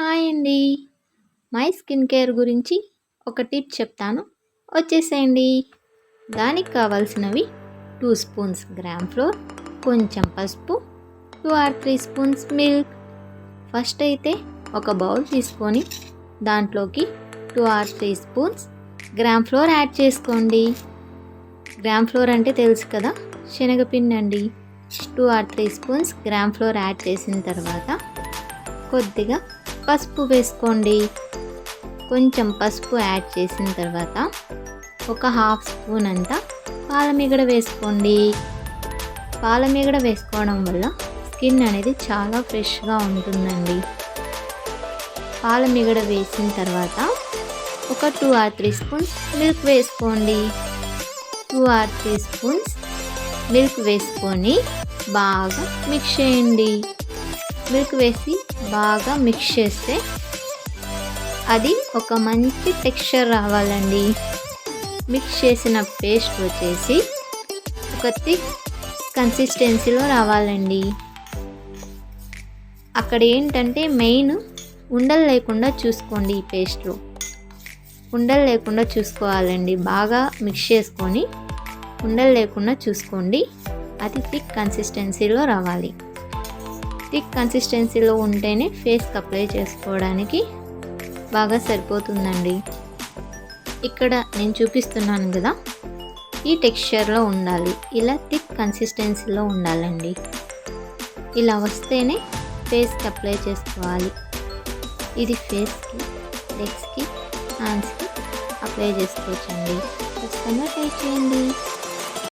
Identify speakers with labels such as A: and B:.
A: Hi అండి. My skin care గురించి ఒక టిప్ చెప్తాను, వచ్చేసేయండి. దానికి కావాల్సినవి 2 స్పూన్స్ గ్రామ్ ఫ్లోర్, కొంచెం పసుపు, 2 or 3 స్పూన్స్ మిల్క్. ఫస్ట్ అయితే ఒక బౌల్ తీసుకొని దాంట్లోకి 2 or 3 spoons gram floor add చేసుకోండి. గ్రామ్ ఫ్లోర్ అంటే తెలుసు కదా, శనగపిండి అండి. 2 or 3 spoons gram floor add చేసిన తర్వాత కొద్దిగా పసుపు వేసుకోండి. కొంచెం పసుపు యాడ్ చేసిన తర్వాత ఒక హాఫ్ స్పూన్ అంతా పాలమీగడ వేసుకోండి. పాలమీగడ వేసుకోవడం వల్ల స్కిన్ అనేది చాలా ఫ్రెష్గా ఉంటుందండి. పాలమీగడ వేసిన తర్వాత ఒక 2 or 3 స్పూన్స్ మిల్క్ వేసుకోండి. 2 or 3 స్పూన్స్ మిల్క్ వేసుకొని బాగా మిక్స్ చేయండి. మిల్క్ వేసి బాగా మిక్స్ చేస్తే అది ఒక మంచి టెక్స్చర్ రావాలండి. మిక్స్ చేసిన పేస్ట్ వచ్చేసి ఒక థిక్ కన్సిస్టెన్సీలో రావాలండి. అక్కడ ఏంటంటే మెయిన్ ఉండలు లేకుండా చూసుకోండి. ఈ పేస్ట్లో ఉండలు లేకుండా చూసుకోవాలండి. బాగా మిక్స్ చేసుకొని ఉండలు లేకుండా చూసుకోండి. అది థిక్ కన్సిస్టెన్సీలో రావాలి. థిక్ కన్సిస్టెన్సీలో ఉంటేనే ఫేస్కి అప్లై చేసుకోవడానికి బాగా సరిపోతుందండి. ఇక్కడ నేను చూపిస్తున్నాను కదా, ఈ టెక్స్చర్లో ఉండాలి. ఇలా థిక్ కన్సిస్టెన్సీలో ఉండాలండి. ఇలా వస్తేనే ఫేస్కి అప్లై చేసుకోవాలి. ఇది ఫేస్కి, లెగ్స్కి, హ్యాండ్స్కి అప్లై చేసుకోవచ్చండి. ఖచ్చితంగా ట్రై చేయండి.